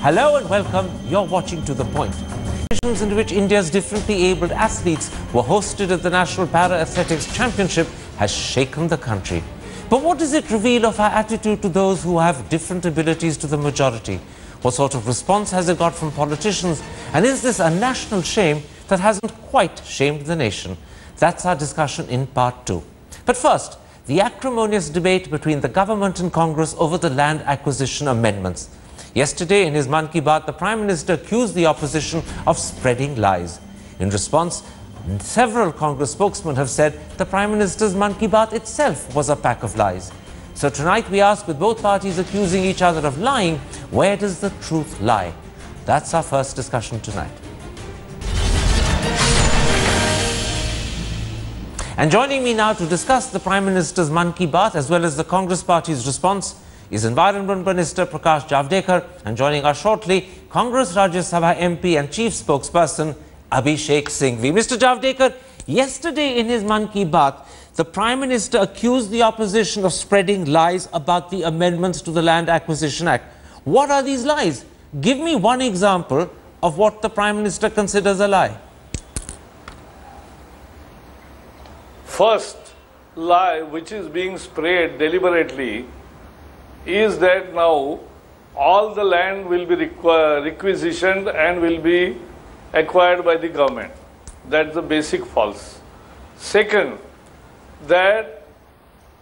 Hello and welcome. You're watching To The Point. In which India's differently abled athletes were hosted at the National Para Athletics Championship has shaken the country. But what does it reveal of our attitude to those who have different abilities to the majority? What sort of response has it got from politicians? And is this a national shame that hasn't quite shamed the nation? That's our discussion in part 2. But first, the acrimonious debate between the government and Congress over the land acquisition amendments. Yesterday, in his Mann Ki Baat, the Prime Minister accused the opposition of spreading lies. In response, several Congress spokesmen have said the Prime Minister's Mann Ki Baat itself was a pack of lies. So tonight we ask, with both parties accusing each other of lying, where does the truth lie? That's our first discussion tonight. And joining me now to discuss the Prime Minister's Mann Ki Baat as well as the Congress Party's response is Environment Minister Prakash Javadekar, and joining us shortly, Congress Rajya Sabha MP and Chief Spokesperson Abhishek Singhvi. Mr. Javadekar, yesterday in his Mann Ki Baat, the Prime Minister accused the opposition of spreading lies about the amendments to the Land Acquisition Act. What are these lies? Give me one example of what the Prime Minister considers a lie. First lie which is being spread deliberately is that now all the land will be requisitioned and will be acquired by the government. That's the basic false. Second, that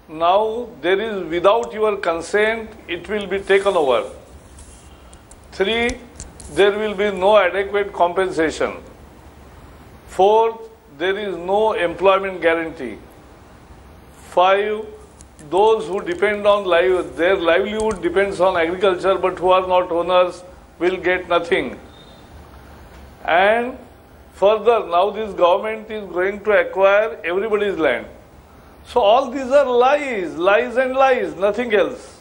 now there is, without your consent, it will be taken over. 3, there will be no adequate compensation. 4, there is no employment guarantee. 5, those who depend on their livelihood depends on agriculture, but who are not owners will get nothing. And further, now this government is going to acquire everybody's land. So all these are lies, lies and lies, nothing else.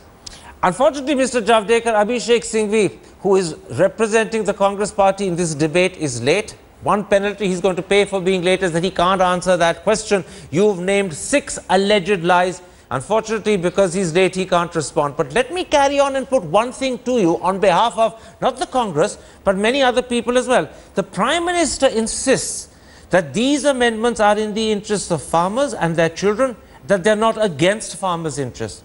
Unfortunately, Mr. Javadekar, Abhishek Singhvi, who is representing the Congress Party in this debate, is late. One penalty he's going to pay for being late is that he can't answer that question. You've named 6 alleged lies. Unfortunately, because he's late, he can't respond. But let me carry on and put one thing to you on behalf of not the Congress, but many other people as well. The Prime Minister insists that these amendments are in the interests of farmers and their children, that they're not against farmers' interests.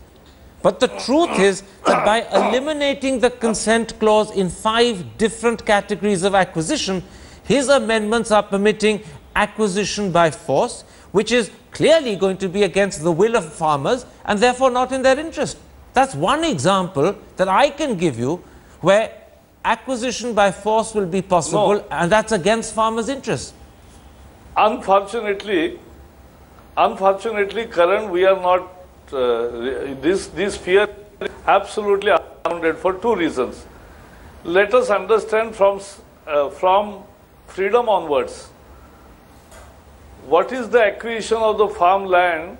But the truth is that by eliminating the consent clause in 5 different categories of acquisition, his amendments are permitting acquisition by force, which is clearly going to be against the will of farmers and therefore not in their interest. That's one example that I can give you where acquisition by force will be possible, and that's against farmers' interests. Unfortunately, Karan, we are not, this fear is absolutely unfounded for 2 reasons. Let us understand from freedom onwards, what is the acquisition of the farmland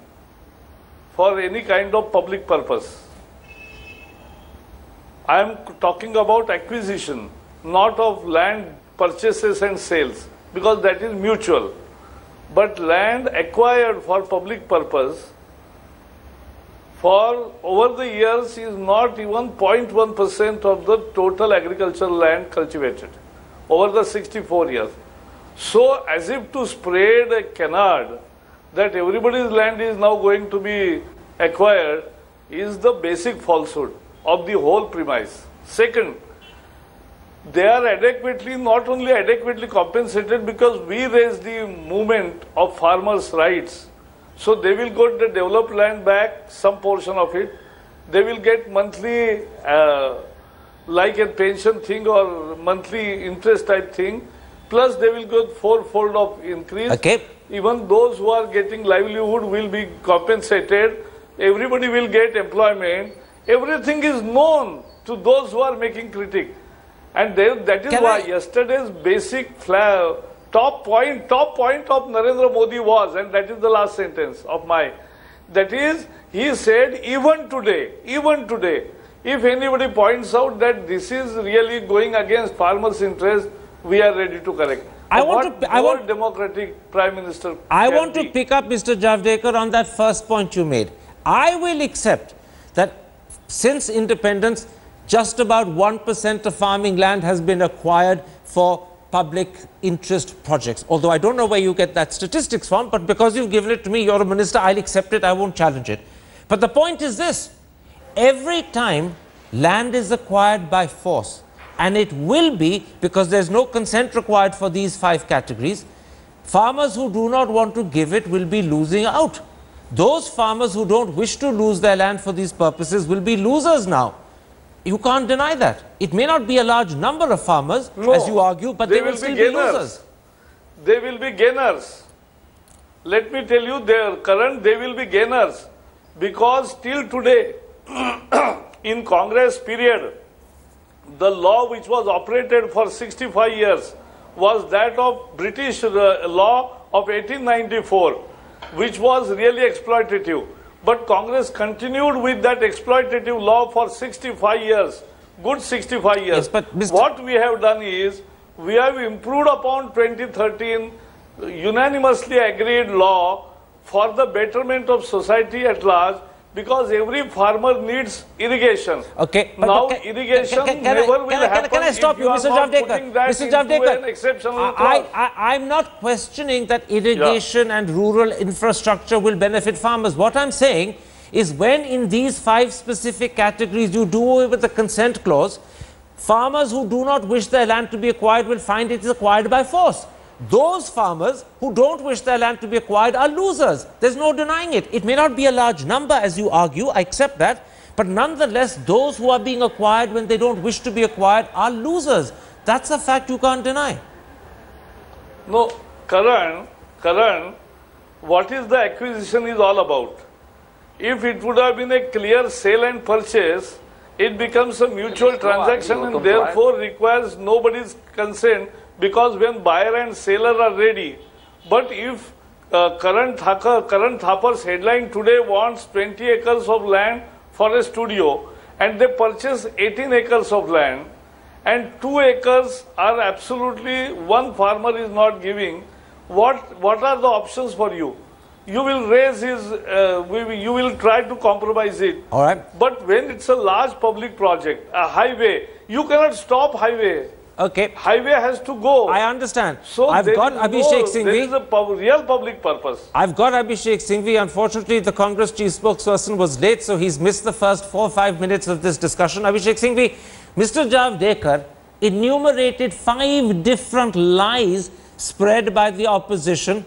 for any kind of public purpose? I am talking about acquisition, not of land purchases and sales, because that is mutual. But land acquired for public purpose for over the years is not even 0.1% of the total agricultural land cultivated over the 64 years. So, as if to spread a canard that everybody's land is now going to be acquired is the basic falsehood of the whole premise. Second, they are not only adequately compensated because we raised the movement of farmers' rights. So they will get the developed land back, some portion of it. They will get monthly, like a pension thing or monthly interest type thing. Plus they will get 4-fold of increase. Okay. Even those who are getting livelihood will be compensated. Everybody will get employment. Everything is known to those who are making critique. And that is why yesterday's basic top point of Narendra Modi was, and that is the last sentence of mine, that is, he said, even today, if anybody points out that this is really going against farmers' interest, we are ready to correct. I want democratic Prime Minister. I want to pick up, Mr. Javadekar, on that first point you made. I will accept that since independence, just about 1% of farming land has been acquired for public interest projects. Although I don't know where you get that statistics from, but because you've given it to me, you're a minister, I'll accept it, I won't challenge it. But the point is this: every time land is acquired by force, and it will be because there's no consent required for these 5 categories, farmers who do not want to give it will be losing out. Those farmers who don't wish to lose their land for these purposes will be losers now. You can't deny that. It may not be a large number of farmers, as you argue, but they will still be losers. They will be gainers. Let me tell you, they will be gainers, because till today, in Congress period, the law which was operated for 65 years was that of British law of 1894, which was really exploitative. But Congress continued with that exploitative law for 65 years, good 65 years. Yes, but what we have done is, we have improved upon 2013 unanimously agreed law for the betterment of society at large, because every farmer needs irrigation. Okay. Now, irrigation never will happen. Can I stop you, Mr. Javadekar? Mr. Javadekar, I'm not questioning that irrigation and rural infrastructure will benefit farmers. What I'm saying is, when in these 5 specific categories you do away with the consent clause, farmers who do not wish their land to be acquired will find it is acquired by force. Those farmers who don't wish their land to be acquired are losers. There's no denying it. It may not be a large number, as you argue, I accept that, but nonetheless, those who are being acquired when they don't wish to be acquired are losers. That's a fact you can't deny. No, Karan, what is the acquisition is all about? If it would have been a clear sale and purchase, it becomes a mutual transaction and therefore requires nobody's consent, because when buyer and seller are ready. But if Karan Thapar's headline today wants 20 acres of land for a studio, and they purchase 18 acres of land, and 2 acres are absolutely, one farmer is not giving, what are the options for you? You will raise his, you will try to compromise it. All right. But when it's a large public project, a highway, you cannot stop highway. Okay. Highway has to go. I understand. So I've got Abhishek Singhvi. There is a real public purpose. I've got Abhishek Singhvi. Unfortunately, the Congress chief spokesperson was late, so he's missed the first 4 or 5 minutes of this discussion. Abhishek Singhvi, Mr. Javadekar enumerated 5 different lies spread by the opposition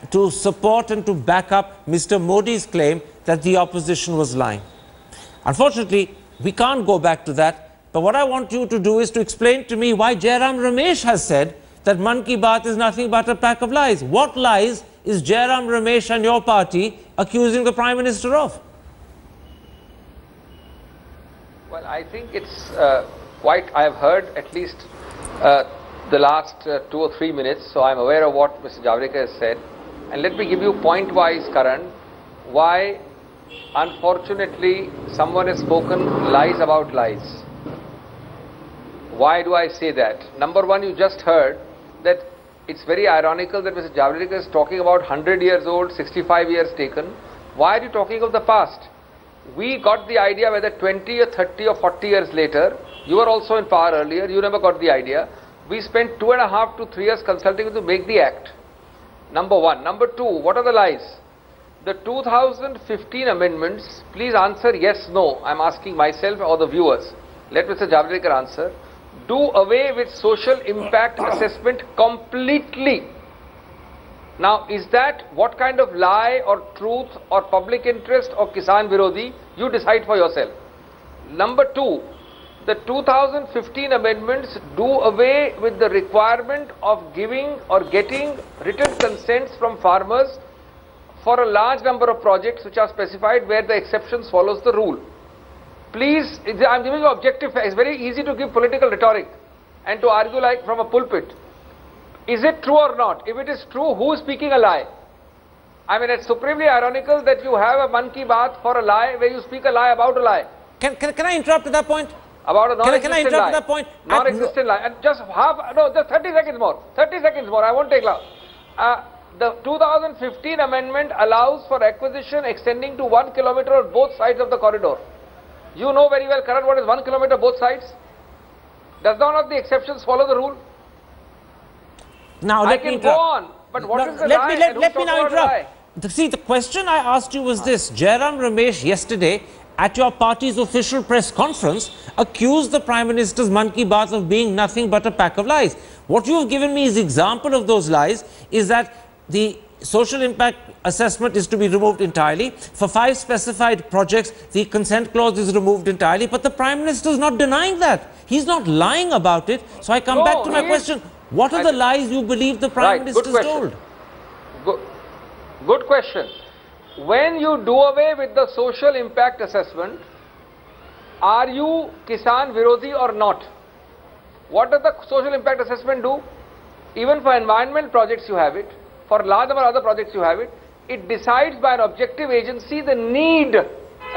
to support and to back up Mr. Modi's claim that the opposition was lying. Unfortunately, we can't go back to that. But what I want you to do is to explain to me why Jairam Ramesh has said that Mann Ki Baat is nothing but a pack of lies. What lies is Jairam Ramesh and your party accusing the Prime Minister of? Well, I think it's I have heard at least the last 2 or 3 minutes, so I'm aware of what Mr. Javadekar has said. And let me give you point-wise, Karan, why unfortunately someone has spoken lies about lies. Why do I say that? Number one, you just heard that it's very ironical that Mr. Javadekar is talking about 100 years old, 65 years taken. Why are you talking of the past? We got the idea whether 20 or 30 or 40 years later, you were also in power earlier, you never got the idea. We spent 2.5 to 3 years consulting to make the act. Number one. Number two, what are the lies? The 2015 amendments, please answer yes, no. I'm asking myself or the viewers. Let Mr. Javadekar answer. Do away with social impact assessment completely. Now, is that what kind of lie or truth or public interest or Kisan Virodhi? You decide for yourself. Number two, the 2015 amendments do away with the requirement of giving or getting written consents from farmers for a large number of projects which are specified where the exceptions follows the rule. Please, I'm giving you objective facts. It's very easy to give political rhetoric and to argue like from a pulpit. Is it true or not? If it is true, who is speaking a lie? I mean, it's supremely ironical that you have a Mann Ki Baat for a lie where you speak a lie about a lie. Can I interrupt at that point? About a non-existent can I interrupt lie. at that point? Non-existent lie. And just just 30 seconds more. 30 seconds more. I won't take long. The 2015 amendment allows for acquisition extending to 1 kilometer on both sides of the corridor. You know very well, Karan, what is 1 kilometer both sides? Does none of the exceptions follow the rule? Now I can go on, but what is the lie? Let me now interrupt. See, the question I asked you was this. Jairam Ramesh yesterday at your party's official press conference accused the Prime Minister's Mann Ki Baat of being nothing but a pack of lies. What you have given me as example of those lies is that the social impact assessment is to be removed entirely. For 5 specified projects, the consent clause is removed entirely. But the Prime Minister is not denying that. He's not lying about it. So I come back to my question. What are the lies you believe the Prime Minister has told? Good question. When you do away with the social impact assessment, are you Kisan Virodi or not? What does the social impact assessment do? Even for environment projects you have it. For large number of other projects you have it. It decides by an objective agency the need,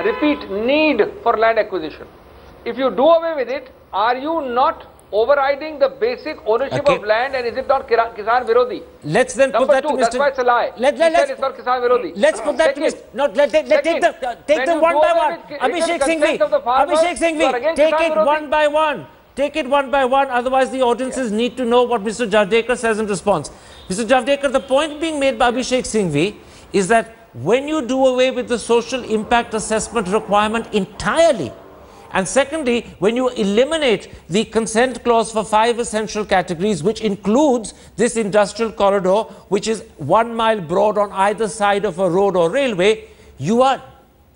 repeat, need for land acquisition. If you do away with it, are you not overriding the basic ownership of land, and is it not Kisan Virodi? Let's then put that to Mr. That's why it's a lie. Let's not Kisan Virodi. Let's put that to Mr. No, take them one by one. Abhishek Singhvi, take it one by one. Take it one by one, otherwise the audiences need to know what Mr. Javadekar says in response. Mr. Javadekar, the point being made by Abhishek Singhvi is that when you do away with the social impact assessment requirement entirely, and secondly, when you eliminate the consent clause for 5 essential categories, which includes this industrial corridor, which is 1 mile broad on either side of a road or railway, you are,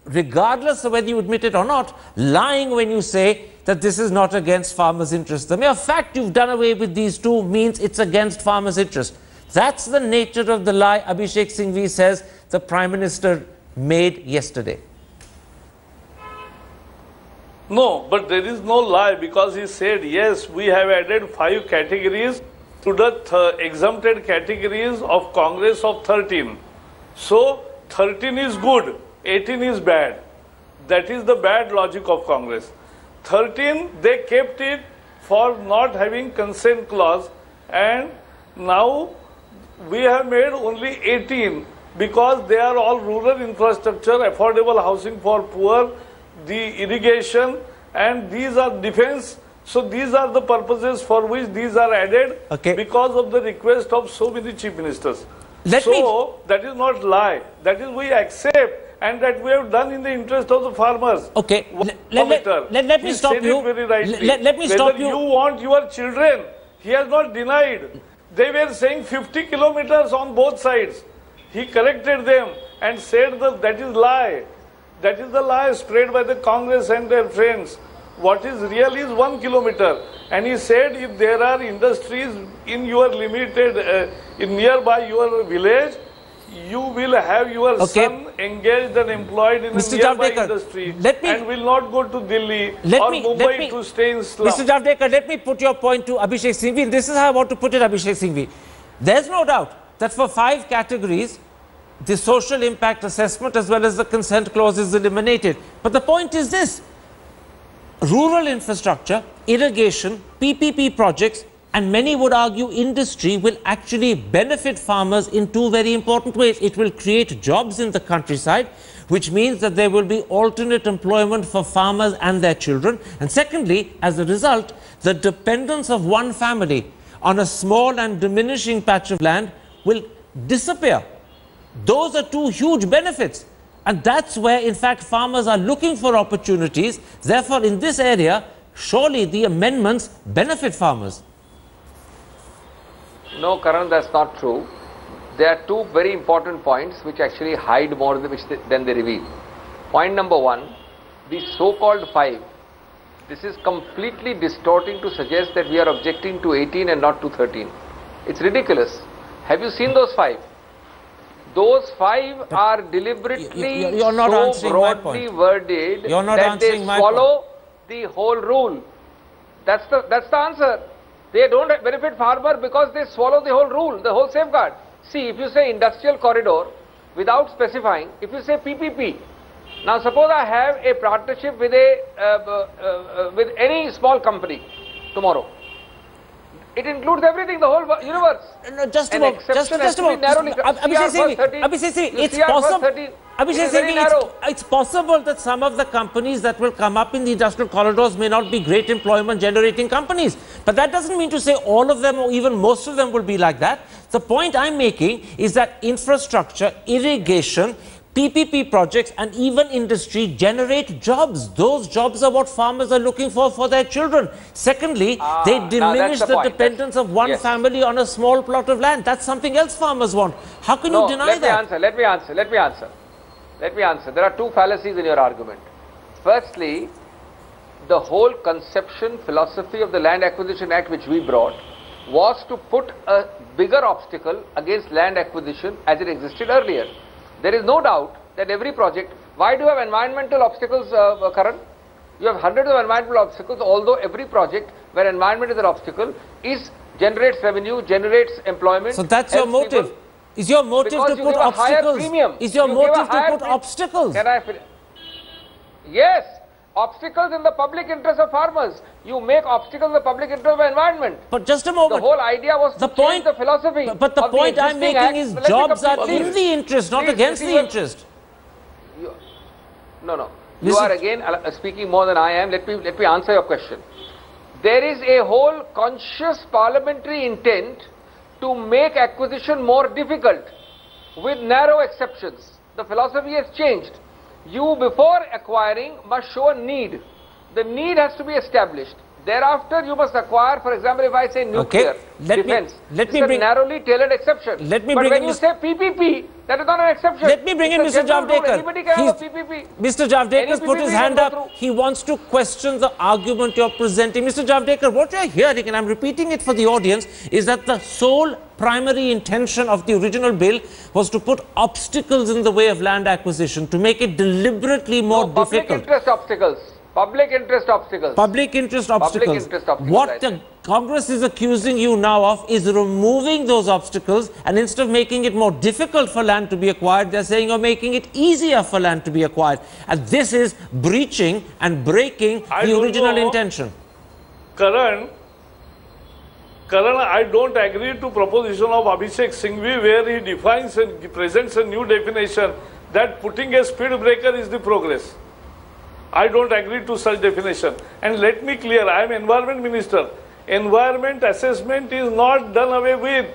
regardless of whether you admit it or not, lying when you say that this is not against farmers' interests. The mere fact you've done away with these 2 means it's against farmers' interests. That's the nature of the lie Abhishek Singhvi says the Prime Minister made yesterday. No, but there is no lie, because he said, yes, we have added 5 categories to the exempted categories of Congress of 13. So 13 is good, 18 is bad. That is the bad logic of Congress. 13, they kept it for not having consent clause, and now we have made only 18 because they are all rural infrastructure, affordable housing for poor, the irrigation, and these are defense. So these are the purposes for which these are added, because of the request of so many chief ministers. That is not lie. That is, we accept, and that we have done in the interest of the farmers. Okay, let me stop you. Let me stop you. Whether you want your children, he has not denied. They were saying 50 kilometers on both sides. He corrected them and said that that is lie. That is the lie spread by the Congress and their friends. What is real is 1 kilometer. And he said, if there are industries in your limited, in nearby your village, you will have your son engaged and employed in a nearby industry and will not go to Delhi or Mumbai to stay in slum. Mr. Javadekar, let me put your point to Abhishek Singhvi. This is how I want to put it, Abhishek Singhvi. There's no doubt that for 5 categories, the social impact assessment as well as the consent clause is eliminated. But the point is this: rural infrastructure, irrigation, PPP projects, and many would argue industry will actually benefit farmers in 2 very important ways. It will create jobs in the countryside, which means that there will be alternate employment for farmers and their children. And secondly, as a result, the dependence of one family on a small and diminishing patch of land will disappear. Those are 2 huge benefits. And that's where, in fact, farmers are looking for opportunities. Therefore, in this area, surely the amendments benefit farmers. No, Karan, that's not true. There are 2 very important points which actually hide more than they reveal. Point number 1, the so-called 5. This is completely distorting to suggest that we are objecting to 18 and not to 13. It's ridiculous. Have you seen those 5? Those 5 are deliberately so broadly worded that they swallow the whole rule. That's the answer. They don't benefit farmer because they swallow the whole rule, the whole safeguard. See, if you say industrial corridor without specifying, if you say PPP, now suppose I have a partnership with with any small company tomorrow. It includes everything, the whole universe. No, just a An moment. exception has Just a to be moment. narrowly. Abhishek Singh, it's possible. Abhishek Singh, it's possible that some of the companies that will come up in the industrial corridors may not be great employment generating companies. But that doesn't mean to say all of them or even most of them will be like that. The point I'm making is that infrastructure, irrigation, PPP projects and even industry generate jobs. Those jobs are what farmers are looking for their children. Secondly, they diminish the dependence of one family on a small plot of land. That's something else farmers want. How can you deny that? Let me answer. There are two fallacies in your argument. Firstly, the whole conception, philosophy of the Land Acquisition Act which we brought was to put a bigger obstacle against land acquisition as it existed earlier. There is no doubt that every project, why do you have environmental obstacles, Karan? You have hundreds of environmental obstacles, although every project where environment is an obstacle generates revenue, generates employment. So that's your motive. People, is your motive to put obstacles? Is your motive to put obstacles? Can I finish? Yes, obstacles in the public interest of farmers. You make obstacles in the public interest of environment. But just a moment. The whole idea was to change the philosophy. But the point I'm making is jobs are in the interest, not against the interest. No. You are again speaking more than I am. Let me answer your question. There is a whole conscious parliamentary intent to make acquisition more difficult with narrow exceptions. The philosophy has changed. You, before acquiring, must show a need. The need has to be established. Thereafter, you must acquire, for example, if I say nuclear, defense, it's a narrowly tailored exception. But when you say PPP, that is not an exception. Let me bring in Mr. Javadekar. Anybody can have a PPP. Mr. Javadekar has put his hand up. He wants to question the argument you're presenting. Mr. Javadekar, what you're hearing, and I'm repeating it for the audience, is that the sole primary intention of the original bill was to put obstacles in the way of land acquisition, to make it deliberately more difficult. Public interest obstacles. Public interest obstacles. Public interest obstacles. What the Congress is accusing you now of is removing those obstacles, and instead of making it more difficult for land to be acquired, they're saying you're making it easier for land to be acquired. And this is breaching and breaking the original intention. Karan, I don't agree to proposition of Abhishek Singhvi where he defines and presents a new definition that putting a speed breaker is the progress. I don't agree to such definition. And let me clear, I am Environment Minister. Environment assessment is not done away with.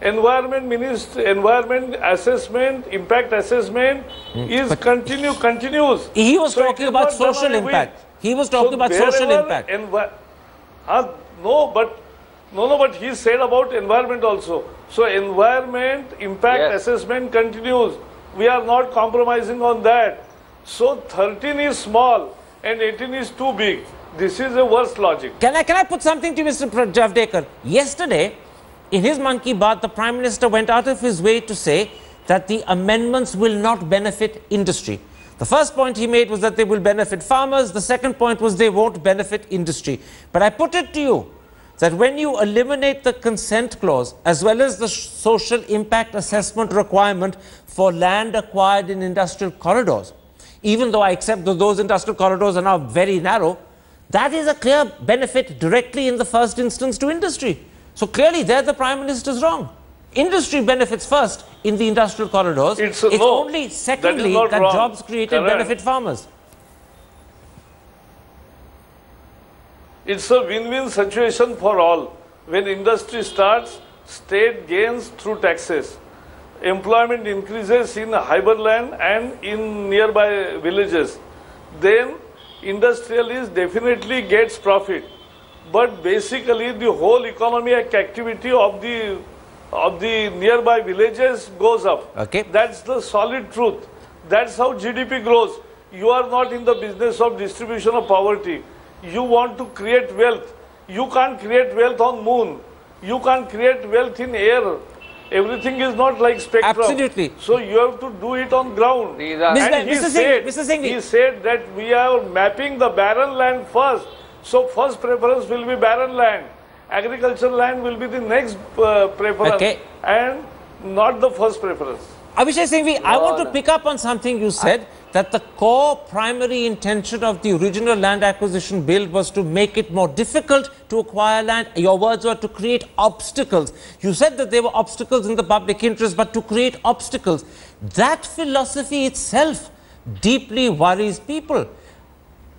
Environment assessment, impact assessment is continues. He was talking about social impact. He was talking about social impact. No, but he said about environment also. So environment impact assessment continues. We are not compromising on that. So 13 is small and 18 is too big. This is a worse logic. Can I put something to Mr. Javadekar? Yesterday, in his Mann Ki Baat, the Prime Minister went out of his way to say that the amendments will not benefit industry. The first point he made was that they will benefit farmers. The second point was they won't benefit industry. But I put it to you that when you eliminate the consent clause as well as the social impact assessment requirement for land acquired in industrial corridors, even though I accept that those industrial corridors are now very narrow, that is a clear benefit directly in the first instance to industry. So clearly there the Prime Minister is wrong. Industry benefits first in the industrial corridors. It's only secondly that jobs created benefit farmers. It's a win-win situation for all. When industry starts, state gains through taxes. Employment increases in Hyberland and in nearby villages. Then industrialist definitely gets profit. But basically the whole economic activity of the nearby villages goes up. Okay. That's the solid truth. That's how GDP grows. You are not in the business of distribution of poverty. You want to create wealth. You can't create wealth on moon. You can't create wealth in air. Everything is not like spectrum. Absolutely. So you have to do it on ground. And he said that we are mapping the barren land first. So first preference will be barren land. Agricultural land will be the next preference and not the first preference. Abhishek Singhvi, I want to pick up on something you said. that the core primary intention of the original land acquisition bill was to make it more difficult to acquire land. Your words were to create obstacles. You said that there were obstacles in the public interest, but to create obstacles. That philosophy itself deeply worries people.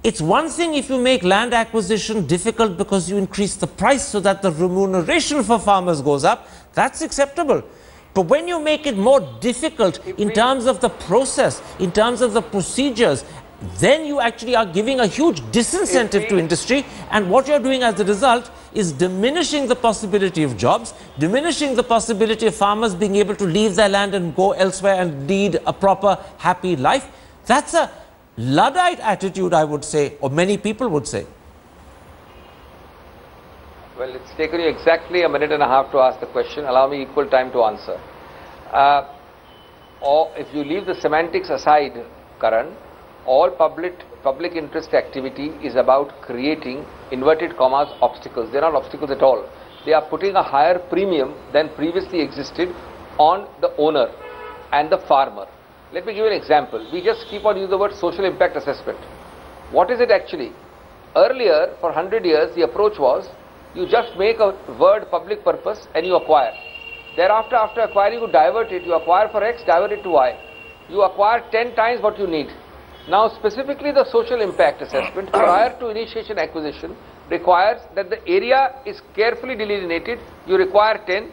It's one thing if you make land acquisition difficult because you increase the price so that the remuneration for farmers goes up. That's acceptable. But when you make it more difficult in terms of the process, in terms of the procedures, then you actually are giving a huge disincentive to industry, and what you're doing as a result is diminishing the possibility of jobs, diminishing the possibility of farmers being able to leave their land and go elsewhere and lead a proper, happy life. That's a Luddite attitude, I would say, or many people would say. Well, it's taken you exactly a minute and a half to ask the question. Allow me equal time to answer. Or if you leave the semantics aside, Karan, all public interest activity is about creating, inverted commas, obstacles. They're not obstacles at all. They are putting a higher premium than previously existed on the owner and the farmer. Let me give you an example. We just keep on using the word social impact assessment. What is it actually? Earlier, for 100 years, the approach was, you just make a word public purpose and you acquire. Thereafter, after acquiring, you divert it. You acquire for X, divert it to Y. You acquire 10 times what you need. Now, specifically the social impact assessment prior to initiation acquisition requires that the area is carefully delineated. You require 10,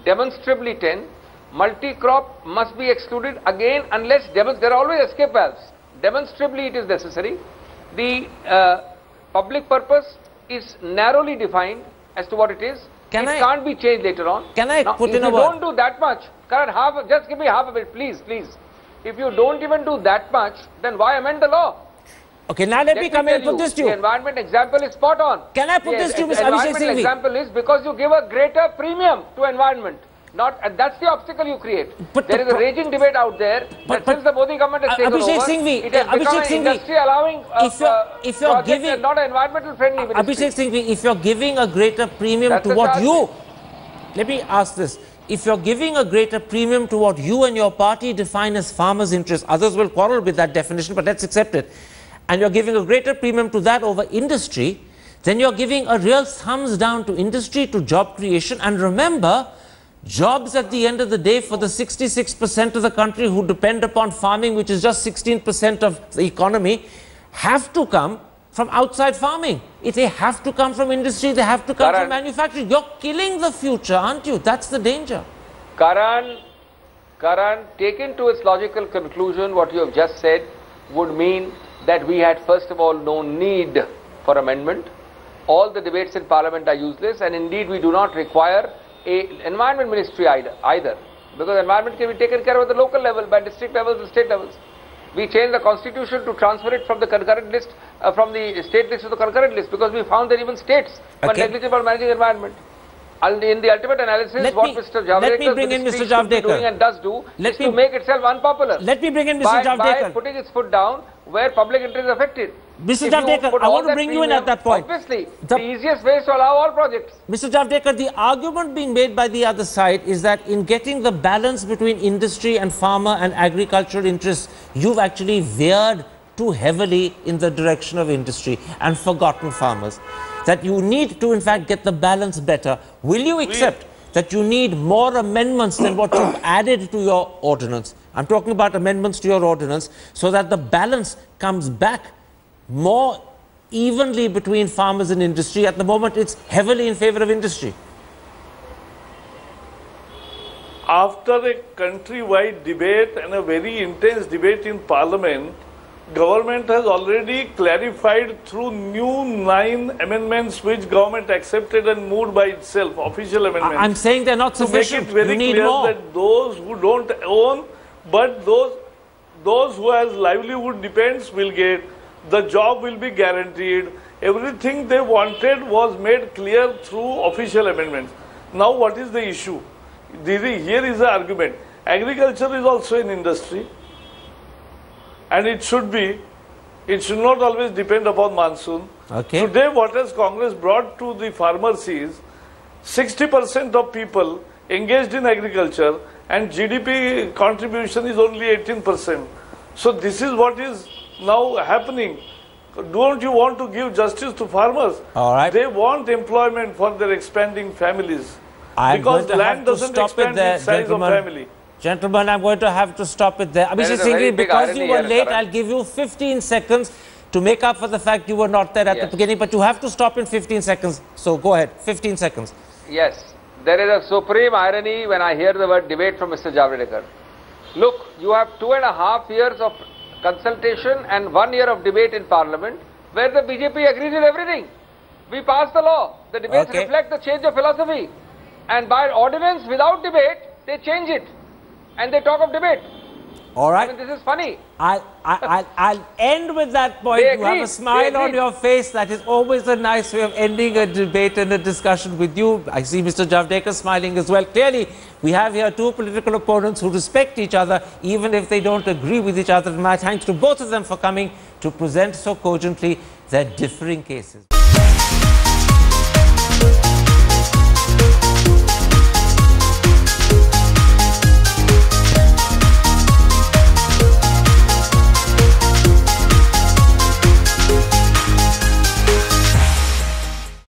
demonstrably 10. Multi-crop must be excluded again unless there are always escape valves. Demonstrably it is necessary. The public purpose is narrowly defined as to what it is. Can't be changed later on. Can I put in a word? If you don't do that much, Karan, just give me half of it, please. If you don't even do that much, then why amend the law? Okay, now let me come and put this to you. The environment example is spot on. Can I put this to you, Mr. Abhishek Singhvi? The environment example is because you give a greater premium to environment. That's the obstacle you create. But there is a raging debate out there that since the Modi government has taken over, it has become an industry allowing if you're giving not an environmental friendly ministry. Abhishek Singhvi, if you're giving a greater premium to what you... Let me ask this. If you're giving a greater premium to what you and your party define as farmers' interests, others will quarrel with that definition, but let's accept it, and you're giving a greater premium to that over industry, then you're giving a real thumbs down to industry, to job creation. And remember, jobs at the end of the day for the 66% of the country who depend upon farming, which is just 16% of the economy, have to come from outside farming. If they have to come from industry, they have to come from manufacturing. You're killing the future, aren't you? That's the danger. Karan, taken to its logical conclusion, what you have just said would mean that we had first of all no need for amendment. All the debates in Parliament are useless, and indeed we do not require an environment ministry either, because environment can be taken care of at the local level, by district levels and state levels. We changed the constitution to transfer it from the concurrent list, from the state list to the concurrent list, because we found that even states were negligible managing environment. In the ultimate analysis, what Mr. Javadekar is doing and does do is to make itself unpopular. Let me bring in Mr. Javadekar. By putting its foot down where public interest is affected. Mr. Javadekar, I want to bring you in at that point. Obviously, the easiest way is to allow all projects. Mr. Javadekar, the argument being made by the other side is that in getting the balance between industry and farmer and agricultural interests, you've actually veered too heavily in the direction of industry and forgotten farmers. That you need to, in fact, get the balance better. Will you accept that you need more amendments than what you've added to your ordinance? I'm talking about amendments to your ordinance so that the balance comes back more evenly between farmers and industry. At the moment, it's heavily in favor of industry. After a country-wide debate and a very intense debate in Parliament, government has already clarified through new 9 amendments which government accepted and moved by itself, official amendments. I'm saying they're not sufficient. To make it very clear that those who don't own, but those who has livelihood depends will get, the job will be guaranteed. Everything they wanted was made clear through official amendments. Now what is the issue? Here is the argument. Agriculture is also an industry. And it should not always depend upon monsoon. Okay. Today, what has Congress brought to the farmers is 60% of people engaged in agriculture and GDP contribution is only 18%. So this is what is now happening. Don't you want to give justice to farmers? All right. They want employment for their expanding families. I'm because going to land have to doesn't stop it expand there, with size gentlemen. of family. Gentlemen, I'm going to have to stop it there. Abhishek is a very Singhvi, big because irony you were here, late, Karan. I'll give you 15 seconds to make up for the fact you were not there at the beginning, but you have to stop in 15 seconds. So go ahead, 15 seconds. Yes, there is a supreme irony when I hear the word debate from Mr. Javadekar. Look, you have 2.5 years of consultation and 1 year of debate in Parliament where the BJP agrees with everything. We pass the law. The debates reflect the change of philosophy. And by ordinance, without debate, they change it. And they talk of debate. All right. I mean, this is funny. I'll end with that point. You have a smile on your face. That is always a nice way of ending a debate and a discussion with you. I see Mr. Javadekar smiling as well. Clearly, we have here two political opponents who respect each other, even if they don't agree with each other. My thanks to both of them for coming to present so cogently their differing cases.